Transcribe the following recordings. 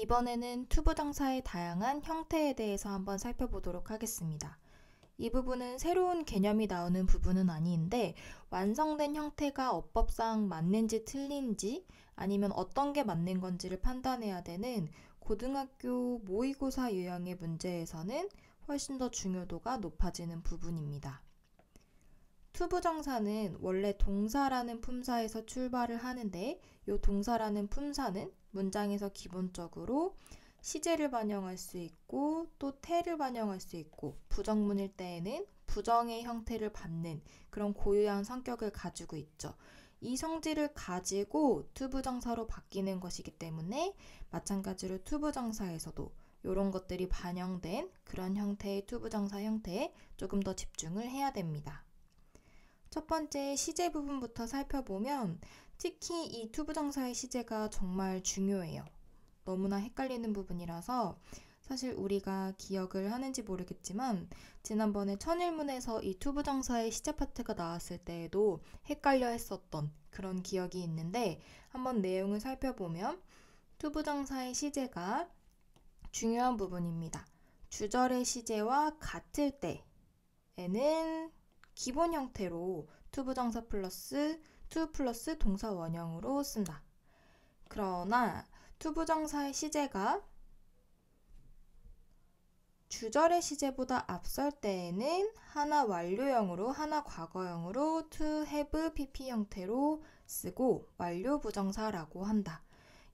이번에는 투부정사의 다양한 형태에 대해서 한번 살펴보도록 하겠습니다. 이 부분은 새로운 개념이 나오는 부분은 아닌데 완성된 형태가 어법상 맞는지 틀린지 아니면 어떤 게 맞는 건지를 판단해야 되는 고등학교 모의고사 유형의 문제에서는 훨씬 더 중요도가 높아지는 부분입니다. 투부정사는 원래 동사라는 품사에서 출발을 하는데 이 동사라는 품사는 문장에서 기본적으로 시제를 반영할 수 있고 또 태를 반영할 수 있고 부정문일 때에는 부정의 형태를 받는 그런 고유한 성격을 가지고 있죠. 이 성질을 가지고 투부정사로 바뀌는 것이기 때문에 마찬가지로 투부정사에서도 이런 것들이 반영된 그런 형태의 투부정사 형태에 조금 더 집중을 해야 됩니다. 첫 번째 시제 부분부터 살펴보면 특히 이 투부정사의 시제가 정말 중요해요. 너무나 헷갈리는 부분이라서 사실 우리가 기억을 하는지 모르겠지만 지난번에 천일문에서 이 투부정사의 시제 파트가 나왔을 때에도 헷갈려 했었던 그런 기억이 있는데 한번 내용을 살펴보면 투부정사의 시제가 중요한 부분입니다. 주절의 시제와 같을 때에는 기본 형태로 투부정사 플러스 to 플러스 동사 원형으로 쓴다. 그러나 투부정사의 시제가 주절의 시제보다 앞설 때에는 하나 완료형으로 하나 과거형으로 to have pp 형태로 쓰고 완료 부정사라고 한다.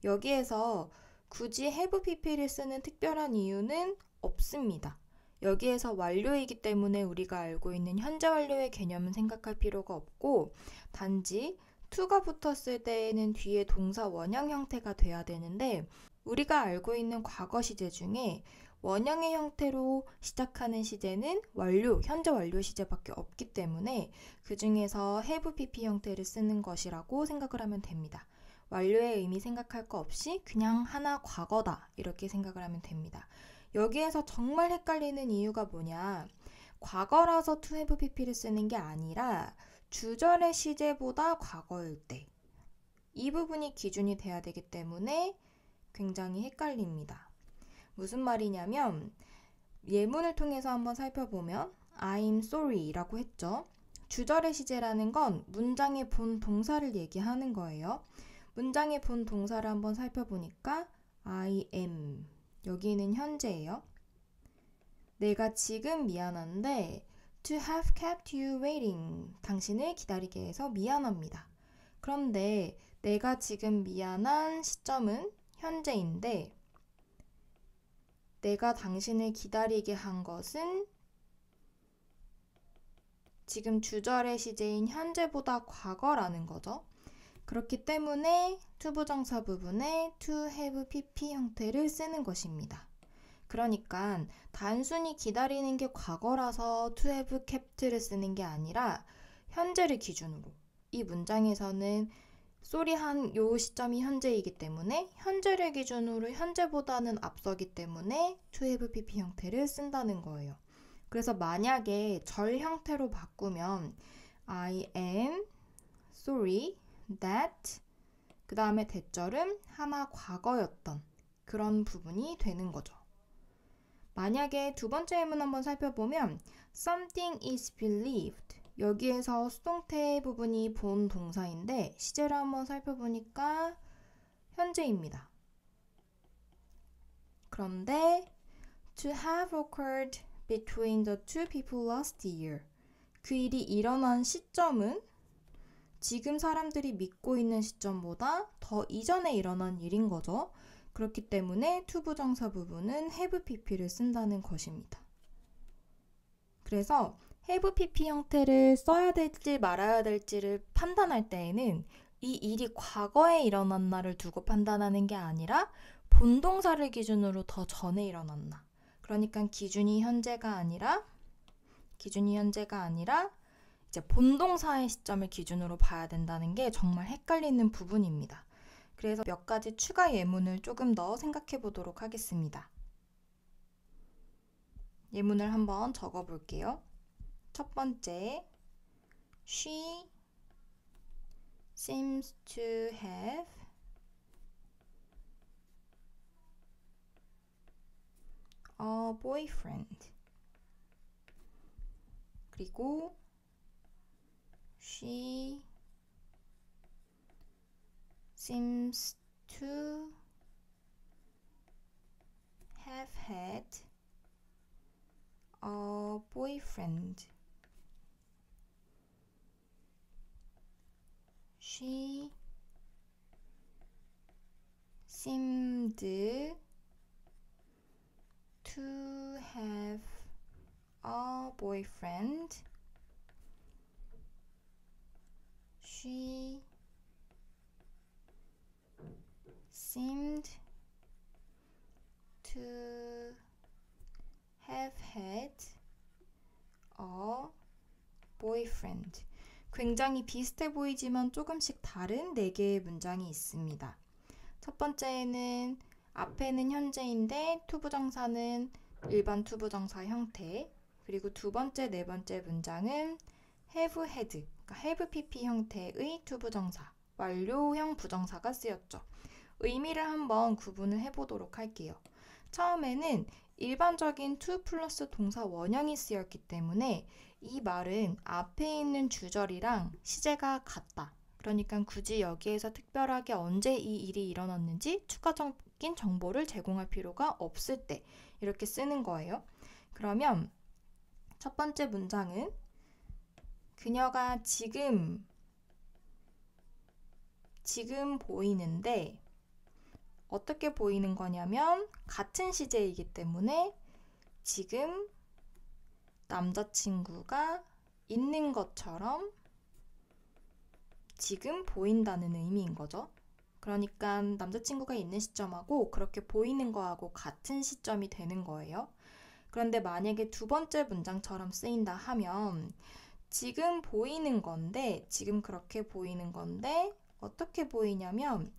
여기에서 굳이 have pp를 쓰는 특별한 이유는 없습니다. 여기에서 완료이기 때문에 우리가 알고 있는 현재 완료의 개념은 생각할 필요가 없고 단지 to가 붙었을 때에는 뒤에 동사 원형 형태가 돼야 되는데 우리가 알고 있는 과거 시제 중에 원형의 형태로 시작하는 시제는 완료, 현재 완료 시제밖에 없기 때문에 그 중에서 have pp 형태를 쓰는 것이라고 생각을 하면 됩니다. 완료의 의미 생각할 거 없이 그냥 하나 과거다 이렇게 생각을 하면 됩니다. 여기에서 정말 헷갈리는 이유가 뭐냐? 과거라서 to have pp를 쓰는 게 아니라 주절의 시제보다 과거일 때 이 부분이 기준이 돼야 되기 때문에 굉장히 헷갈립니다. 무슨 말이냐면 예문을 통해서 한번 살펴보면 I'm sorry 라고 했죠. 주절의 시제라는 건 문장의 본 동사를 얘기하는 거예요. 문장의 본 동사를 한번 살펴보니까 I am 여기는 현재예요. 내가 지금 미안한데 to have kept you waiting 당신을 기다리게 해서 미안합니다. 그런데 내가 지금 미안한 시점은 현재인데 내가 당신을 기다리게 한 것은 지금 주절의 시제인 현재보다 과거라는 거죠. 그렇기 때문에 투부정사 부분에 to have pp 형태를 쓰는 것입니다. 그러니까 단순히 기다리는 게 과거라서 to have kept를 쓰는 게 아니라 현재를 기준으로 이 문장에서는 쏘리한 요 시점이 현재이기 때문에 현재를 기준으로 현재보다는 앞서기 때문에 to have pp 형태를 쓴다는 거예요. 그래서 만약에 절 형태로 바꾸면 I am sorry that 그 다음에 대절은 하나 과거였던 그런 부분이 되는 거죠. 만약에 두 번째 예문 한번 살펴보면 something is believed 여기에서 수동태 부분이 본 동사인데 시제를 한번 살펴보니까 현재입니다. 그런데 to have occurred between the two people last year 그 일이 일어난 시점은 지금 사람들이 믿고 있는 시점보다 더 이전에 일어난 일인 거죠. 그렇기 때문에 투부정사 부분은 have pp를 쓴다는 것입니다. 그래서 have pp 형태를 써야 될지 말아야 될지를 판단할 때에는 이 일이 과거에 일어났나를 두고 판단하는 게 아니라 본동사를 기준으로 더 전에 일어났나. 그러니까 기준이 현재가 아니라 이제 본동사의 시점을 기준으로 봐야 된다는 게 정말 헷갈리는 부분입니다. 그래서 몇 가지 추가 예문을 조금 더 생각해 보도록 하겠습니다. 예문을 한번 적어 볼게요. 첫 번째, She seems to have a boyfriend. 그리고 she seems to have had a boyfriend. She seemed to have a boyfriend. She seemed to have had a boyfriend. 굉장히 비슷해 보이지만 조금씩 다른 4개의 문장이 있습니다. 첫 번째는 앞에는 현재인데 투부정사는 일반 투부정사 형태, 그리고 두 번째, 네 번째 문장은 have had, 그러니까 have pp 형태의 투부정사, 완료형 부정사가 쓰였죠. 의미를 한번 구분을 해보도록 할게요. 처음에는 일반적인 to 플러스 동사 원형이 쓰였기 때문에 이 말은 앞에 있는 주절이랑 시제가 같다. 그러니까 굳이 여기에서 특별하게 언제 이 일이 일어났는지 추가적인 정보를 제공할 필요가 없을 때 이렇게 쓰는 거예요. 그러면 첫 번째 문장은 그녀가 지금 보이는데 어떻게 보이는 거냐면 같은 시제이기 때문에 지금 남자친구가 있는 것처럼 지금 보인다는 의미인 거죠. 그러니까 남자친구가 있는 시점하고 그렇게 보이는 거하고 같은 시점이 되는 거예요. 그런데 만약에 두 번째 문장처럼 쓰인다 하면 지금 보이는 건데, 지금 그렇게 보이는 건데 어떻게 보이냐면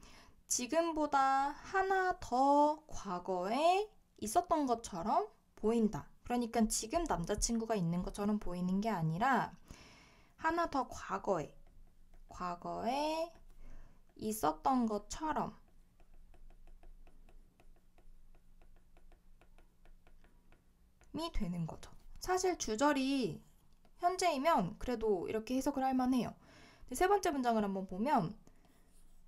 지금보다 하나 더 과거에 있었던 것처럼 보인다. 그러니까 지금 남자친구가 있는 것처럼 보이는 게 아니라 하나 더 과거에 있었던 것처럼 이 되는 거죠. 사실 주절이 현재이면 그래도 이렇게 해석을 할 만해요. 세 번째 문장을 한번 보면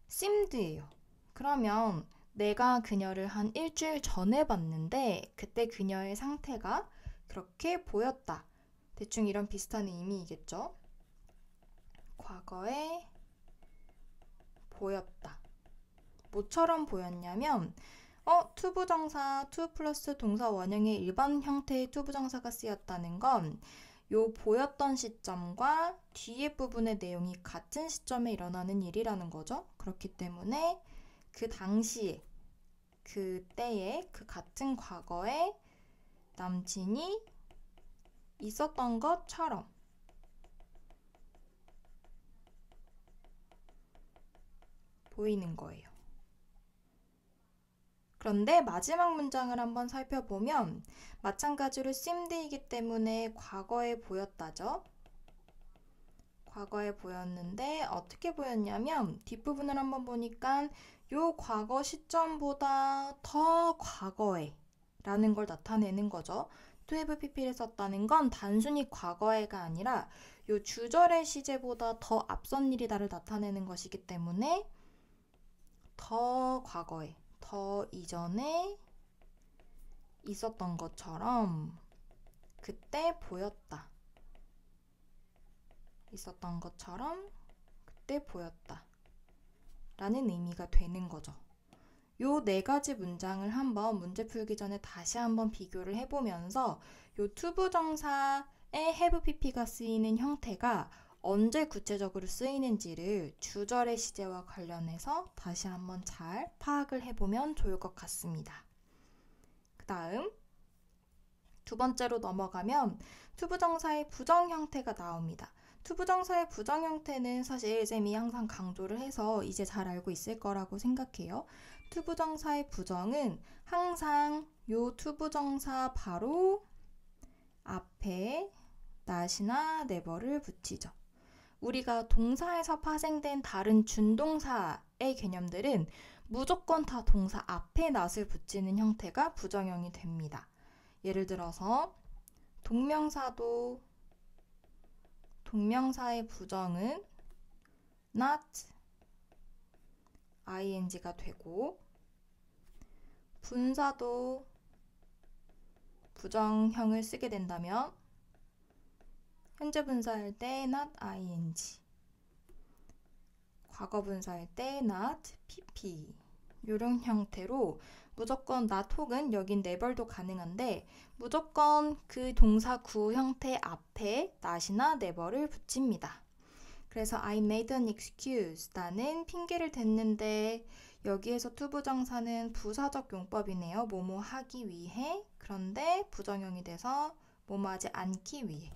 seemed예요. 그러면 내가 그녀를 한 일주일 전에 봤는데 그때 그녀의 상태가 그렇게 보였다. 대충 이런 비슷한 의미이겠죠. 과거에 보였다. 뭐처럼 보였냐면 투부정사, to 플러스 동사 원형의 일반 형태의 투부정사가 쓰였다는 건 요 보였던 시점과 뒤에 부분의 내용이 같은 시점에 일어나는 일이라는 거죠. 그렇기 때문에 그 당시에, 그때에, 그 같은 과거에 남친이 있었던 것처럼 보이는 거예요. 그런데 마지막 문장을 한번 살펴보면 마찬가지로 seemed이기 때문에 과거에 보였다죠. 과거에 보였는데 어떻게 보였냐면 뒷부분을 한번 보니까 요 과거 시점보다 더 과거에 라는 걸 나타내는 거죠. to have pp를 썼다는 건 단순히 과거에가 아니라 요 주절의 시제보다 더 앞선 일이다를 나타내는 것이기 때문에 더 과거에, 더 이전에 있었던 것처럼 그때 보였다. 있었던 것처럼 그때 보였다. 라는 의미가 되는 거죠. 요 4가지 문장을 한번 문제 풀기 전에 다시 한번 비교를 해보면서 요 투부정사의 have pp가 쓰이는 형태가 언제 구체적으로 쓰이는지를 주절의 시제와 관련해서 다시 한번 잘 파악을 해보면 좋을 것 같습니다. 그 다음 두 번째로 넘어가면 투부정사의 부정 형태가 나옵니다. 투부정사의 부정 형태는 사실 쌤이 항상 강조를 해서 이제 잘 알고 있을 거라고 생각해요. 투부정사의 부정은 항상 요 투부정사 바로 앞에 not이나 never를 붙이죠. 우리가 동사에서 파생된 다른 준동사의 개념들은 무조건 다 동사 앞에 not을 붙이는 형태가 부정형이 됩니다. 예를 들어서 동명사도 동명사의 부정은 not ing가 되고 분사도 부정형을 쓰게 된다면 현재 분사할 때 not ing, 과거 분사할 때 not pp 이런 형태로 무조건 not 혹은 여긴 never도 가능한데 무조건 그 동사 구 형태 앞에 not이나 never를 붙입니다. 그래서 I made an excuse. 나는 핑계를 댔는데 여기에서 투부정사는 부사적 용법이네요. 뭐뭐 하기 위해. 그런데 부정형이 돼서 뭐뭐 하지 않기 위해.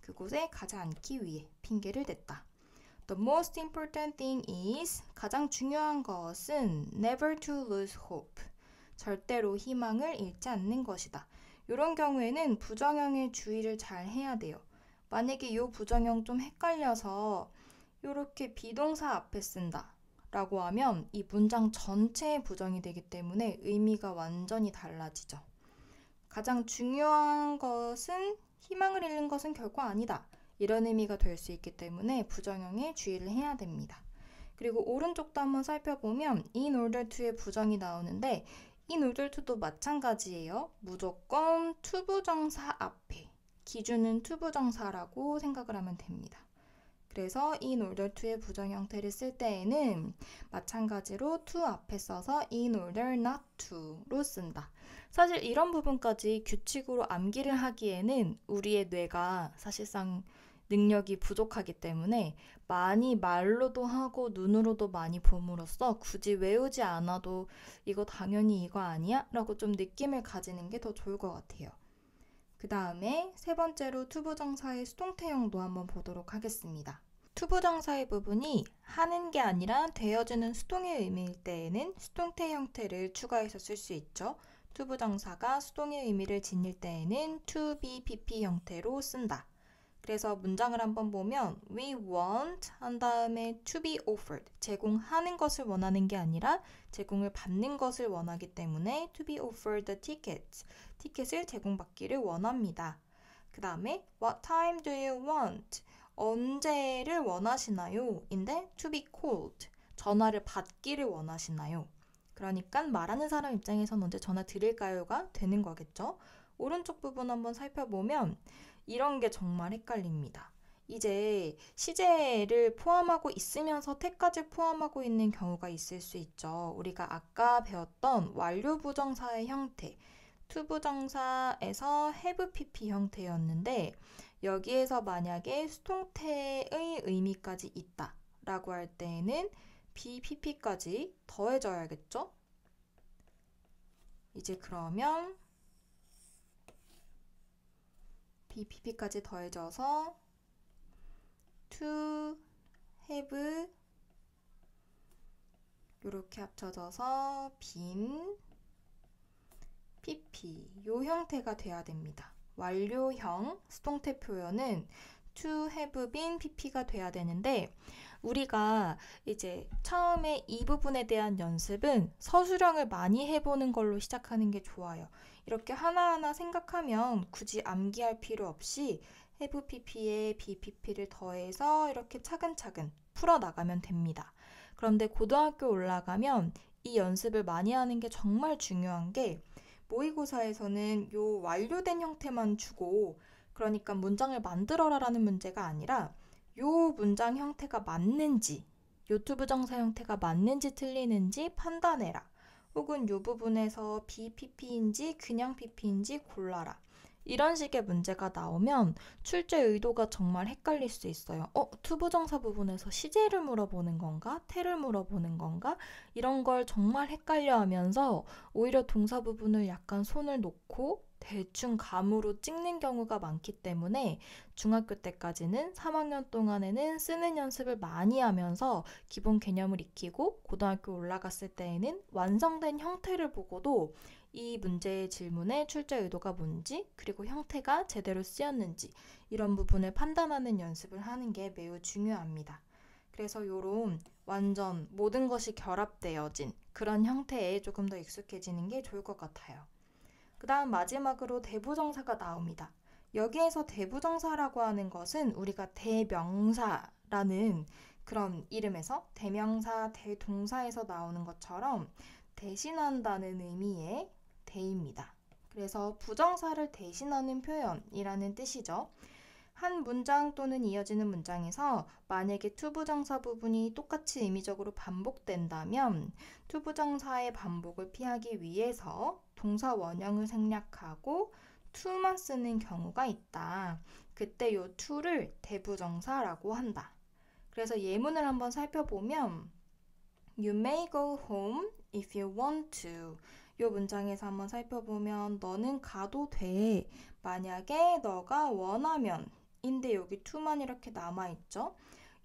그곳에 가지 않기 위해 핑계를 댔다. The most important thing is 가장 중요한 것은 never to lose hope. 절대로 희망을 잃지 않는 것이다. 이런 경우에는 부정형의 주의를 잘 해야 돼요. 만약에 이 부정형 좀 헷갈려서 이렇게 비동사 앞에 쓴다 라고 하면 이 문장 전체의 부정이 되기 때문에 의미가 완전히 달라지죠. 가장 중요한 것은 희망을 잃는 것은 결코 아니다. 이런 의미가 될 수 있기 때문에 부정형에 주의를 해야 됩니다. 그리고 오른쪽도 한번 살펴보면 in order to의 부정이 나오는데 in order to도 마찬가지예요. 무조건 투부정사 앞에 기준은 투부정사라고 생각을 하면 됩니다. 그래서 in order to의 부정 형태를 쓸 때에는 마찬가지로 to 앞에 써서 in order not to로 쓴다. 사실 이런 부분까지 규칙으로 암기를 하기에는 우리의 뇌가 사실상 능력이 부족하기 때문에 많이 말로도 하고 눈으로도 많이 봄으로써 굳이 외우지 않아도 이거 당연히 이거 아니야? 라고 좀 느낌을 가지는 게 더 좋을 것 같아요. 그 다음에 세 번째로 투부정사의 수동태형도 한번 보도록 하겠습니다. 투부정사의 부분이 하는 게 아니라 되어주는 수동의 의미일 때에는 수동태 형태를 추가해서 쓸 수 있죠. 투부정사가 수동의 의미를 지닐 때에는 to be pp 형태로 쓴다. 그래서 문장을 한번 보면 we want 한 다음에 to be offered 제공하는 것을 원하는 게 아니라 제공을 받는 것을 원하기 때문에 to be offered the tickets 티켓을 제공받기를 원합니다. 그 다음에 what time do you want 언제를 원하시나요? 인데 to be called 전화를 받기를 원하시나요? 그러니까 말하는 사람 입장에선 언제 전화 드릴까요가 되는 거겠죠? 오른쪽 부분 한번 살펴보면 이런 게 정말 헷갈립니다. 이제 시제를 포함하고 있으면서 태까지 포함하고 있는 경우가 있을 수 있죠. 우리가 아까 배웠던 완료 부정사의 형태, 투부정사에서 have pp 형태였는데 여기에서 만약에 수동태의 의미까지 있다 라고 할 때에는 be pp까지 더해져야겠죠? 이제 그러면 be pp까지 더해져서 to have 이렇게 합쳐져서 been pp 이 형태가 돼야 됩니다. 완료형 수동태 표현은 to have been pp가 돼야 되는데 우리가 이제 처음에 이 부분에 대한 연습은 서술형을 많이 해보는 걸로 시작하는 게 좋아요. 이렇게 하나하나 생각하면 굳이 암기할 필요 없이 have pp에 be pp를 더해서 이렇게 차근차근 풀어나가면 됩니다. 그런데 고등학교 올라가면 이 연습을 많이 하는 게 정말 중요한 게 모의고사에서는 요 완료된 형태만 주고 그러니까 문장을 만들어라라는 문제가 아니라 요 문장 형태가 맞는지 요 투부정사 형태가 맞는지 틀리는지 판단해라. 혹은 요 부분에서 BPP인지 그냥 PP인지 골라라. 이런 식의 문제가 나오면 출제 의도가 정말 헷갈릴 수 있어요. 투부정사 부분에서 시제를 물어보는 건가? 태를 물어보는 건가? 이런 걸 정말 헷갈려 하면서 오히려 동사 부분을 약간 손을 놓고 대충 감으로 찍는 경우가 많기 때문에 중학교 때까지는 3학년 동안에는 쓰는 연습을 많이 하면서 기본 개념을 익히고 고등학교 올라갔을 때에는 완성된 형태를 보고도 이 문제의 질문의 출제 의도가 뭔지 그리고 형태가 제대로 쓰였는지 이런 부분을 판단하는 연습을 하는 게 매우 중요합니다. 그래서 이런 완전 모든 것이 결합되어진 그런 형태에 조금 더 익숙해지는 게 좋을 것 같아요. 그 다음 마지막으로 대부정사가 나옵니다. 여기에서 대부정사라고 하는 것은 우리가 대명사라는 그런 이름에서 대명사, 대동사에서 나오는 것처럼 대신한다는 의미의 대입니다. 그래서 부정사를 대신하는 표현이라는 뜻이죠. 한 문장 또는 이어지는 문장에서 만약에 투부정사 부분이 똑같이 의미적으로 반복된다면 투부정사의 반복을 피하기 위해서 동사 원형을 생략하고 to만 쓰는 경우가 있다. 그때 요 to를 대부정사라고 한다. 그래서 예문을 한번 살펴보면 You may go home if you want to. 요 문장에서 한번 살펴보면 너는 가도 돼. 만약에 너가 원하면 인데 여기 to만 이렇게 남아있죠.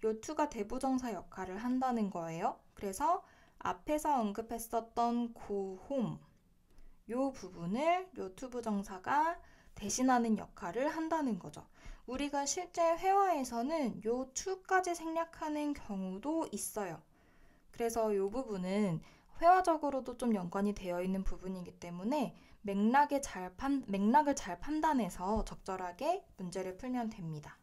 요 to가 대부정사 역할을 한다는 거예요. 그래서 앞에서 언급했었던 go home 요 부분을 요 투부정사가 대신하는 역할을 한다는 거죠. 우리가 실제 회화에서는 요 to까지 생략하는 경우도 있어요. 그래서 이 부분은 회화적으로도 좀 연관이 되어 있는 부분이기 때문에 맥락을 잘 판단해서 적절하게 문제를 풀면 됩니다.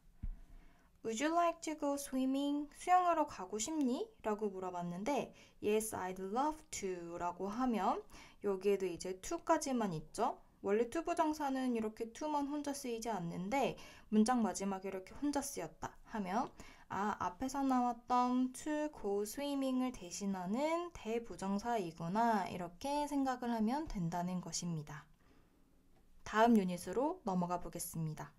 Would you like to go swimming? 수영하러 가고 싶니? 라고 물어봤는데 Yes, I'd love to 라고 하면 여기에도 이제 to까지만 있죠. 원래 투부정사는 이렇게 to만 혼자 쓰이지 않는데 문장 마지막에 이렇게 혼자 쓰였다 하면 앞에서 나왔던 to go swimming을 대신하는 대부정사이구나 이렇게 생각을 하면 된다는 것입니다. 다음 유닛으로 넘어가 보겠습니다.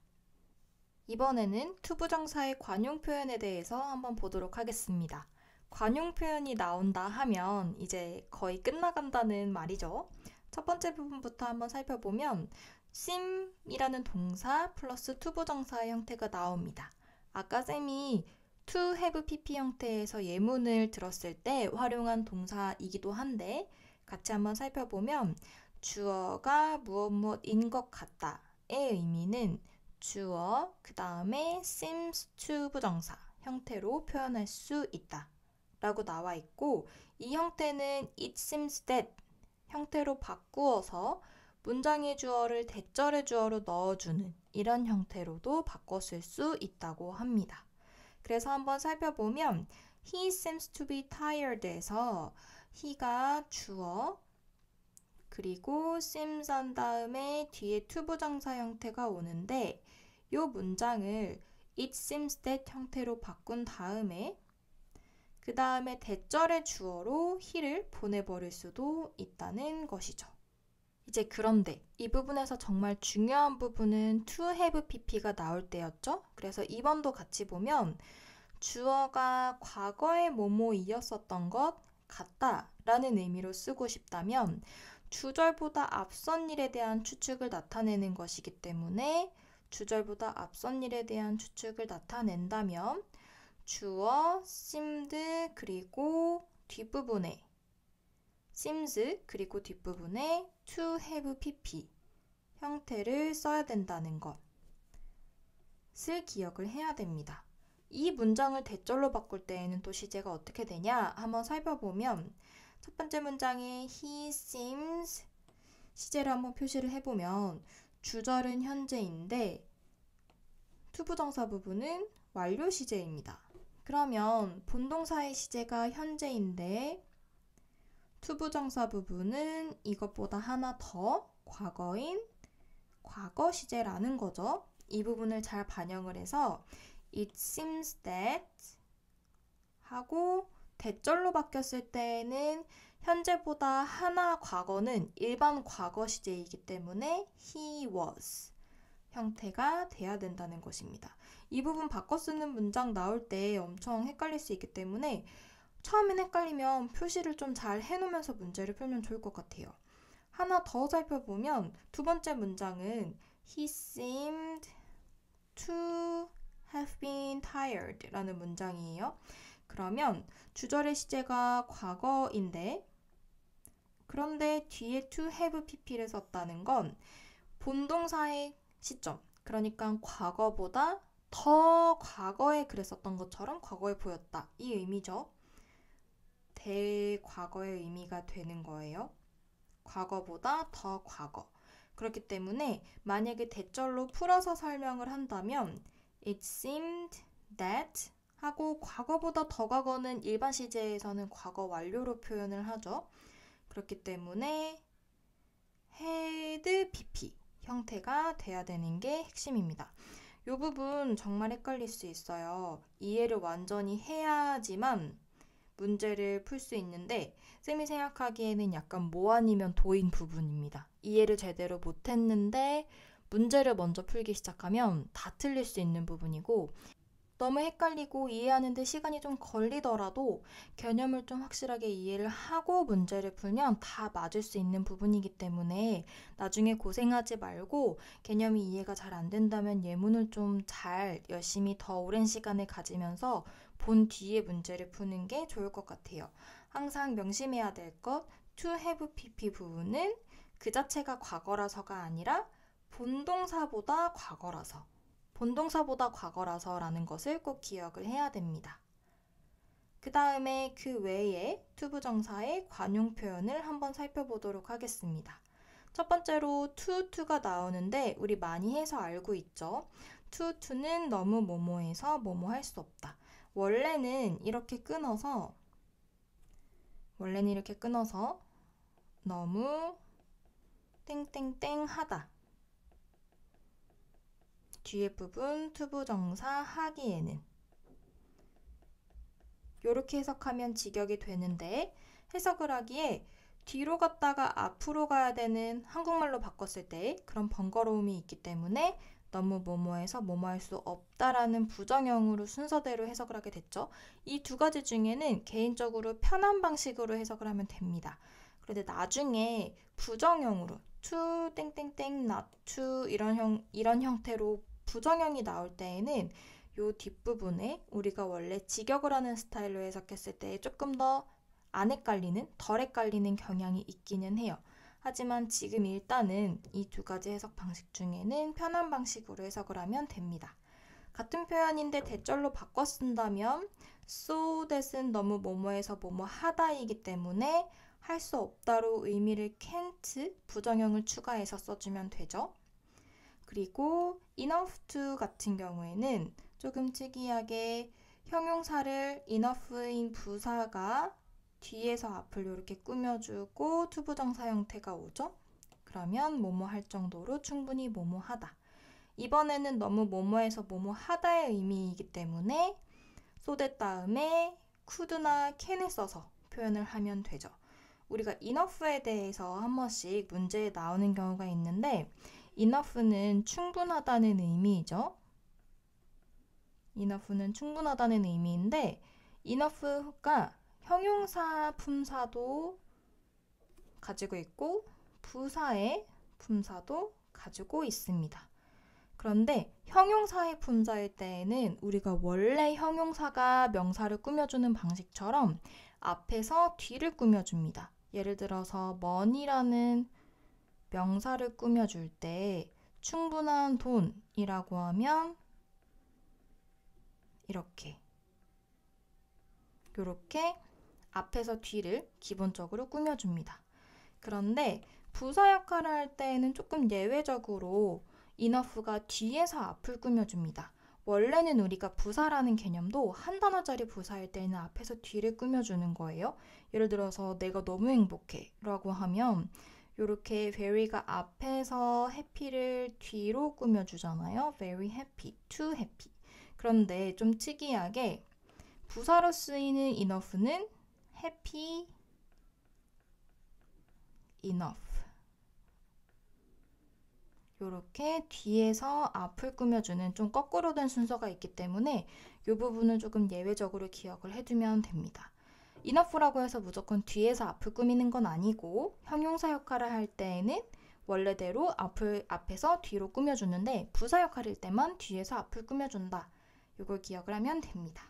이번에는 투부정사의 관용 표현에 대해서 한번 보도록 하겠습니다. 관용 표현이 나온다 하면 이제 거의 끝나간다는 말이죠. 첫 번째 부분부터 한번 살펴보면 seem이라는 동사 플러스 투부정사의 형태가 나옵니다. 아까 쌤이 to have pp 형태에서 예문을 들었을 때 활용한 동사이기도 한데 같이 한번 살펴보면 주어가 무엇무엇인 것 같다의 의미는 주어 그 다음에 seems to 부정사 형태로 표현할 수 있다 라고 나와 있고 이 형태는 it seems that 형태로 바꾸어서 문장의 주어를 대절의 주어로 넣어주는 이런 형태로도 바꿔 쓸 수 있다고 합니다. 그래서 한번 살펴보면 he seems to be tired에서 he가 주어 그리고 seems 한 다음에 뒤에 투부정사 형태가 오는데 이 문장을 it seems that 형태로 바꾼 다음에 그 다음에 대절의 주어로 he를 보내버릴 수도 있다는 것이죠. 이제 그런데 이 부분에서 정말 중요한 부분은 to have pp가 나올 때였죠. 그래서 2번도 같이 보면 주어가 과거의 뭐뭐이었었던 것 같다 라는 의미로 쓰고 싶다면 주절보다 앞선 일에 대한 추측을 나타내는 것이기 때문에 주절보다 앞선 일에 대한 추측을 나타낸다면 주어, seemed 그리고 뒷부분에 seems 그리고 뒷부분에 to have pp 형태를 써야 된다는 것을 기억을 해야 됩니다. 이 문장을 대절로 바꿀 때에는 또 시제가 어떻게 되냐 한번 살펴보면 첫 번째 문장에 he seems 시제를 한번 표시를 해보면 주절은 현재인데 투부정사 부분은 완료 시제입니다. 그러면 본동사의 시제가 현재인데 투부정사 부분은 이것보다 하나 더 과거인 과거 시제라는 거죠. 이 부분을 잘 반영을 해서 it seems that 하고 대절로 바뀌었을 때에는 현재보다 하나 과거는 일반 과거 시제이기 때문에 he was 형태가 돼야 된다는 것입니다. 이 부분 바꿔 쓰는 문장 나올 때 엄청 헷갈릴 수 있기 때문에 처음엔 헷갈리면 표시를 좀 잘 해놓으면서 문제를 풀면 좋을 것 같아요. 하나 더 살펴보면 두 번째 문장은 he seemed to have been tired 라는 문장이에요. 그러면 주절의 시제가 과거인데 그런데 뒤에 to have pp를 썼다는 건 본동사의 시점 그러니까 과거보다 더 과거에 그랬었던 것처럼 과거에 보였다 이 의미죠. 대과거의 의미가 되는 거예요. 과거보다 더 과거. 그렇기 때문에 만약에 대절로 풀어서 설명을 한다면 It seemed that 하고 과거보다 더 과거는 일반 시제에서는 과거 완료로 표현을 하죠. 그렇기 때문에 had PP 형태가 돼야 되는 게 핵심입니다. 이 부분 정말 헷갈릴 수 있어요. 이해를 완전히 해야지만 문제를 풀 수 있는데 쌤이 생각하기에는 약간 뭐 아니면 도인 부분입니다. 이해를 제대로 못했는데 문제를 먼저 풀기 시작하면 다 틀릴 수 있는 부분이고 너무 헷갈리고 이해하는데 시간이 좀 걸리더라도 개념을 좀 확실하게 이해를 하고 문제를 풀면 다 맞을 수 있는 부분이기 때문에 나중에 고생하지 말고 개념이 이해가 잘 안 된다면 예문을 좀 잘 열심히 더 오랜 시간을 가지면서 본 뒤에 문제를 푸는 게 좋을 것 같아요. 항상 명심해야 될 것, to have pp 부분은 그 자체가 과거라서가 아니라 본동사보다 과거라서 라는 것을 꼭 기억을 해야 됩니다. 그 다음에 그 외에 투부정사의 관용 표현을 한번 살펴보도록 하겠습니다. 첫 번째로 to가 나오는데 우리 많이 해서 알고 있죠. to는 너무 뭐뭐해서 뭐뭐 할 수 없다. 원래는 이렇게 끊어서 너무 땡땡땡 하다. 뒤에 부분 투부정사 하기에는 이렇게 해석하면 직역이 되는데 해석을 하기에 뒤로 갔다가 앞으로 가야 되는 한국말로 바꿨을 때 그런 번거로움이 있기 때문에 너무 뭐뭐해서 뭐뭐 할 수 없다라는 부정형으로 순서대로 해석을 하게 됐죠. 이 두 가지 중에는 개인적으로 편한 방식으로 해석을 하면 됩니다. 그런데 나중에 부정형으로 to 땡땡땡 not to 이런 형태로 부정형이 나올 때에는 요 뒷부분에 우리가 원래 직역을 하는 스타일로 해석했을 때 조금 더 안 헷갈리는, 덜 헷갈리는 경향이 있기는 해요. 하지만 지금 일단은 이 두 가지 해석 방식 중에는 편한 방식으로 해석을 하면 됩니다. 같은 표현인데 대절로 바꿔 쓴다면 so that은 너무 뭐뭐해서 뭐뭐 하다이기 때문에 할 수 없다로 의미를 can't 부정형을 추가해서 써주면 되죠. 그리고 enough to 같은 경우에는 조금 특이하게 형용사를 enough인 부사가 뒤에서 앞을 이렇게 꾸며주고 투부정사 형태가 오죠. 그러면 뭐뭐 할 정도로 충분히 뭐뭐 하다. 이번에는 너무 뭐뭐해서 뭐뭐 하다의 의미이기 때문에 so that 다음에 could나 can을 써서 표현을 하면 되죠. 우리가 enough에 대해서 한 번씩 문제에 나오는 경우가 있는데 enough는 충분하다는 의미이죠. enough는 충분하다는 의미인데 enough가 형용사 품사도 가지고 있고 부사의 품사도 가지고 있습니다. 그런데 형용사의 품사일 때에는 우리가 원래 형용사가 명사를 꾸며주는 방식처럼 앞에서 뒤를 꾸며줍니다. 예를 들어서 money라는 명사를 꾸며줄 때 충분한 돈이라고 하면 이렇게 앞에서 뒤를 기본적으로 꾸며줍니다. 그런데 부사 역할을 할 때에는 조금 예외적으로 enough가 뒤에서 앞을 꾸며줍니다. 원래는 우리가 부사라는 개념도 한 단어짜리 부사일 때는 앞에서 뒤를 꾸며주는 거예요. 예를 들어서 내가 너무 행복해 라고 하면 이렇게 very가 앞에서 happy를 뒤로 꾸며주잖아요. very happy, too happy. 그런데 좀 특이하게 부사로 쓰이는 enough는 happy enough 이렇게 뒤에서 앞을 꾸며주는 좀 거꾸로 된 순서가 있기 때문에 이 부분은 조금 예외적으로 기억을 해두면 됩니다. enough라고 해서 무조건 뒤에서 앞을 꾸미는 건 아니고 형용사 역할을 할 때에는 원래대로 앞에서 뒤로 꾸며주는데 부사 역할일 때만 뒤에서 앞을 꾸며준다. 이걸 기억을 하면 됩니다.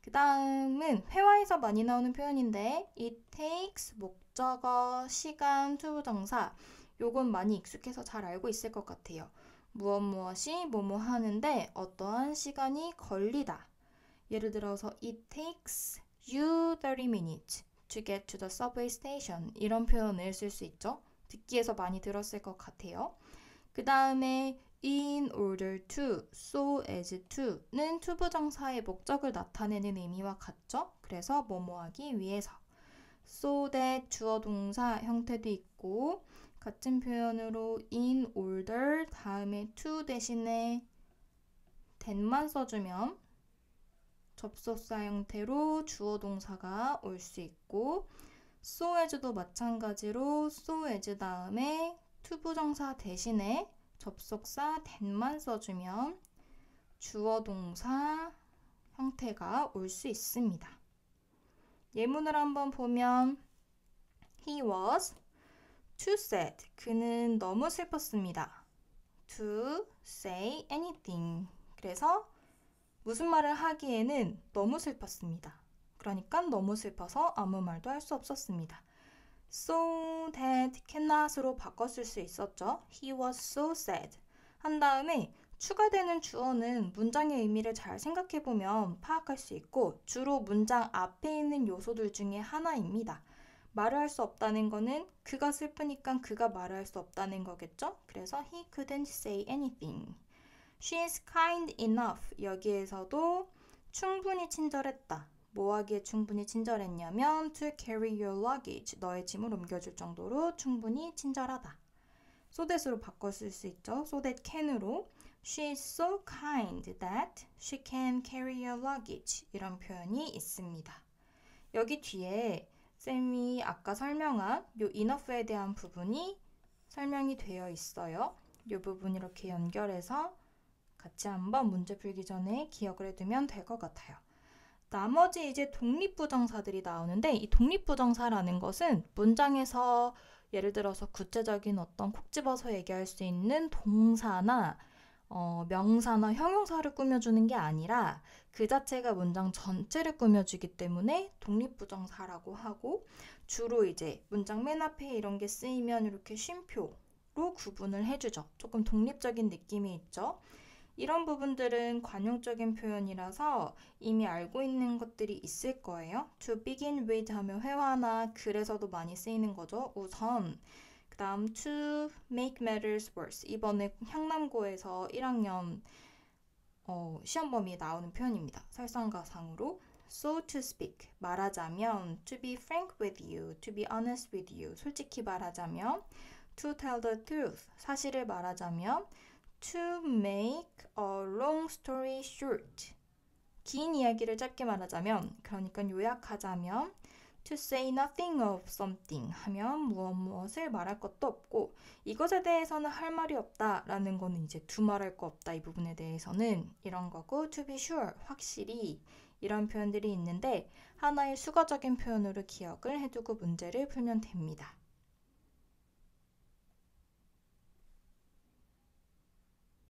그 다음은 회화에서 많이 나오는 표현인데 it takes, 목적어, 시간, 투부정사 요건 많이 익숙해서 잘 알고 있을 것 같아요. 무엇이 뭐뭐 하는데 어떠한 시간이 걸리다. 예를 들어서 it takes you 30 minutes to get to the subway station 이런 표현을 쓸 수 있죠. 듣기에서 많이 들었을 것 같아요. 그 다음에 in order to, so as to는 투부정사의 목적을 나타내는 의미와 같죠? 그래서 뭐뭐 하기 위해서. so that 주어 동사 형태도 있고 같은 표현으로 in order 다음에 to 대신에 that만 써주면 접속사 형태로 주어 동사가 올 수 있고 so as도 마찬가지로 so as 다음에 투부정사 대신에 접속사 that만 써주면 주어 동사 형태가 올 수 있습니다. 예문을 한번 보면 He was too sad. 그는 너무 슬펐습니다. To say anything. 그래서 무슨 말을 하기에는 너무 슬펐습니다. 그러니까 너무 슬퍼서 아무 말도 할 수 없었습니다. So that cannot으로 바꿨을 수 있었죠. He was so sad. 한 다음에 추가되는 주어는 문장의 의미를 잘 생각해보면 파악할 수 있고 주로 문장 앞에 있는 요소들 중에 하나입니다. 말을 할 수 없다는 거는 그가 슬프니까 그가 말을 할 수 없다는 거겠죠? 그래서 he couldn't say anything. She is kind enough. 여기에서도 충분히 친절했다. 뭐 하기에 충분히 친절했냐면 to carry your luggage. 너의 짐을 옮겨줄 정도로 충분히 친절하다. so that으로 바꿨을 수 있죠. so that can으로 She is so kind that she can carry your luggage. 이런 표현이 있습니다. 여기 뒤에 쌤이 아까 설명한 요 enough에 대한 부분이 설명이 되어 있어요. 이 부분 이렇게 연결해서 같이 한번 문제 풀기 전에 기억을 해두면 될 것 같아요. 나머지 이제 독립부정사들이 나오는데 이 독립부정사라는 것은 문장에서 예를 들어서 구체적인 어떤 콕 집어서 얘기할 수 있는 동사나 명사나 형용사를 꾸며주는 게 아니라 그 자체가 문장 전체를 꾸며주기 때문에 독립부정사라고 하고 주로 이제 문장 맨 앞에 이런 게 쓰이면 이렇게 쉼표로 구분을 해주죠. 조금 독립적인 느낌이 있죠. 이런 부분들은 관용적인 표현이라서 이미 알고 있는 것들이 있을 거예요. To begin with 하면 회화나 글에서도 많이 쓰이는 거죠. 우선 그 다음 to make matters worse. 이번에 향남고에서 1학년 시험 범위에 나오는 표현입니다. 설상가상으로 so to speak. 말하자면 to be frank with you, to be honest with you. 솔직히 말하자면 to tell the truth. 사실을 말하자면 to make a long story short. 긴 이야기를 짧게 말하자면, 그러니까 요약하자면 to say nothing of something 하면 무엇을 말할 것도 없고 이것에 대해서는 할 말이 없다라는 거는 이제 두말할 거 없다 이 부분에 대해서는 이런 거고 to be sure, 확실히 이런 표현들이 있는데 하나의 수거적인 표현으로 기억을 해두고 문제를 풀면 됩니다.